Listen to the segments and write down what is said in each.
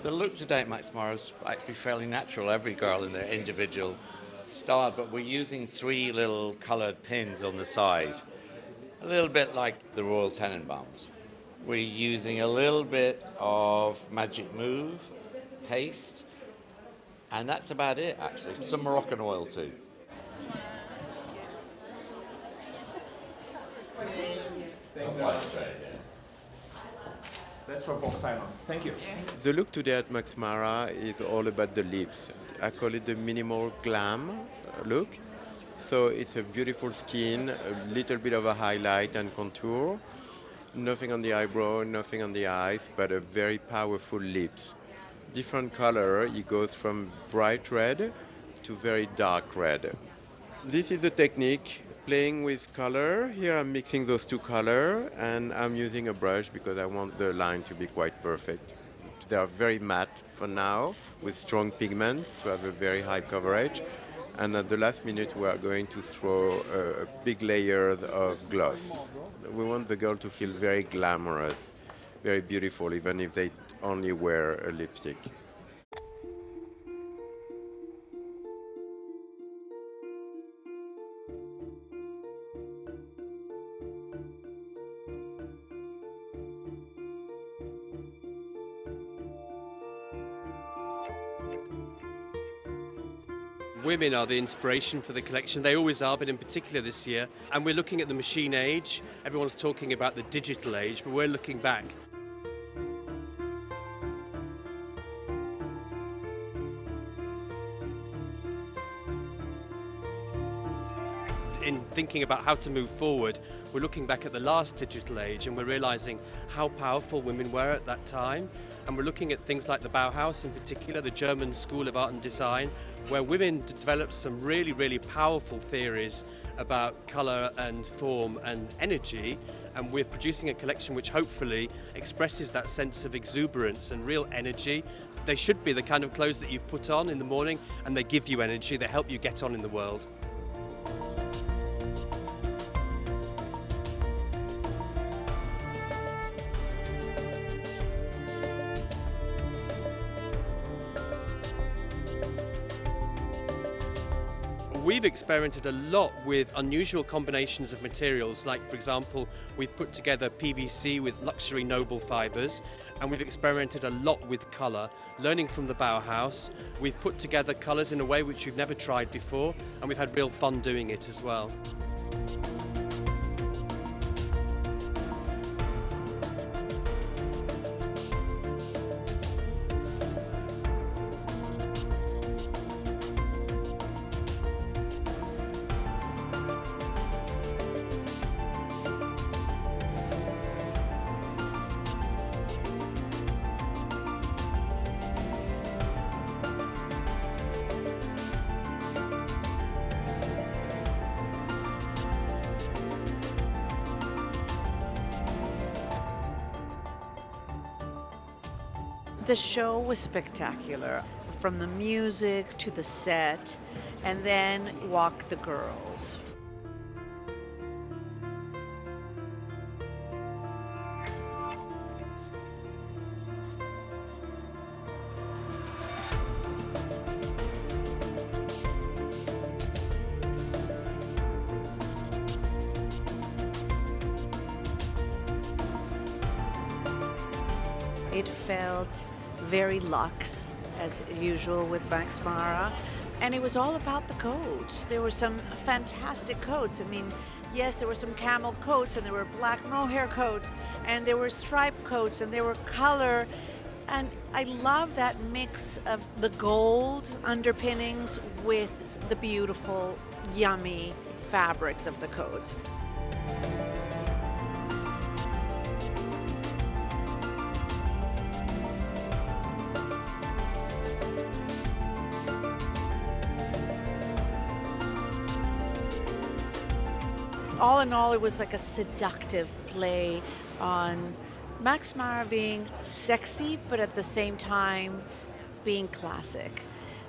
The look today at Max Mara is actually fairly natural. Every girl in their individual style, but we're using three little coloured pins on the side, a little bit like the Royal Tenenbaums. We're using a little bit of Magic Move paste, and that's about it actually. Some Moroccan oil too. That's for both timer. Thank you. The look today at Max Mara is all about the lips. I call it the minimal glam look. So it's a beautiful skin, a little bit of a highlight and contour, nothing on the eyebrow, nothing on the eyes, but a very powerful lips. Different color, it goes from bright red to very dark red. This is the technique, playing with color. Here I'm mixing those two colors and I'm using a brush because I want the line to be quite perfect. They are very matte for now with strong pigment to have a very high coverage. And at the last minute we are going to throw a big layer of gloss. We want the girl to feel very glamorous, very beautiful, even if they only wear a lipstick. Women are the inspiration for the collection. They always are, but in particular this year. And we're looking at the machine age. Everyone's talking about the digital age, but we're looking back. In thinking about how to move forward, we're looking back at the last digital age and we're realizing how powerful women were at that time. And we're looking at things like the Bauhaus in particular, the German School of Art and Design, where women developed some really, really powerful theories about color and form and energy. And we're producing a collection which hopefully expresses that sense of exuberance and real energy. They should be the kind of clothes that you put on in the morning and they give you energy, they help you get on in the world. We've experimented a lot with unusual combinations of materials, like for example, we've put together PVC with luxury noble fibers, and we've experimented a lot with colour, learning from the Bauhaus. We've put together colours in a way which we've never tried before, and we've had real fun doing it as well. The show was spectacular, from the music to the set, and then Walk the Girls. It felt very luxe, as usual with Max Mara, and it was all about the coats. There were some fantastic coats. I mean, yes, there were some camel coats, and there were black mohair coats, and there were striped coats, and there were color. And I love that mix of the gold underpinnings with the beautiful, yummy fabrics of the coats. All in all, it was like a seductive play on Max Mara being sexy, but at the same time being classic.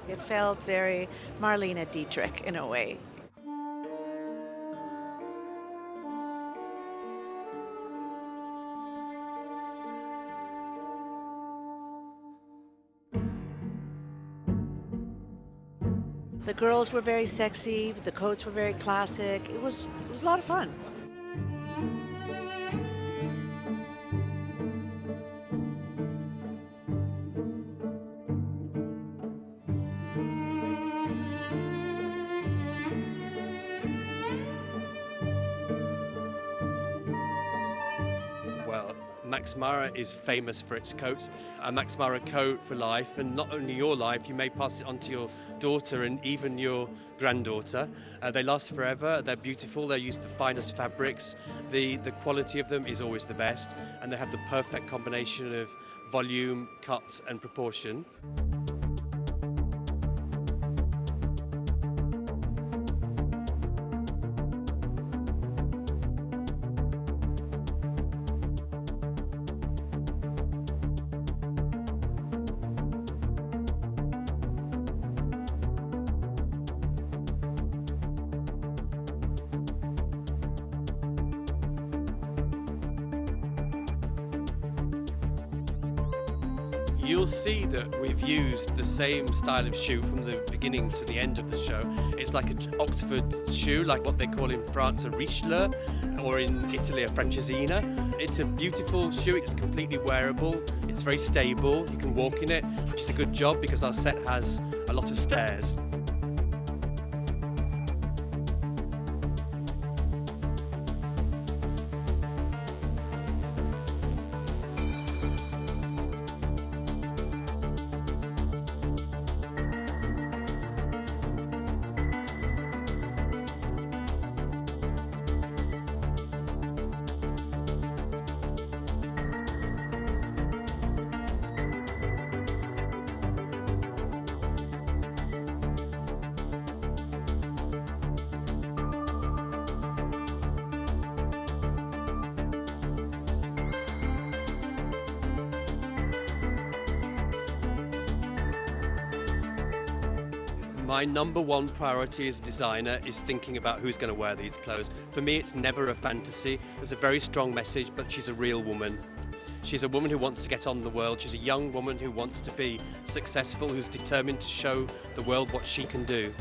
It felt very Marlene Dietrich in a way. The girls were very sexy, the coats were very classic. It was a lot of fun. Well, Max Mara is famous for its coats. A Max Mara coat for life, and not only your life, you may pass it on to your daughter and even your granddaughter. They last forever, they're beautiful, they use the finest fabrics, the quality of them is always the best, and they have the perfect combination of volume, cut and proportion. You'll see that we've used the same style of shoe from the beginning to the end of the show. It's like an Oxford shoe, like what they call in France a Richelieu, or in Italy a Francesina. It's a beautiful shoe, it's completely wearable, it's very stable, you can walk in it, which is a good job because our set has a lot of stairs. My number one priority as a designer is thinking about who's going to wear these clothes. For me, it's never a fantasy. There's a very strong message, but she's a real woman. She's a woman who wants to get on in the world. She's a young woman who wants to be successful, who's determined to show the world what she can do.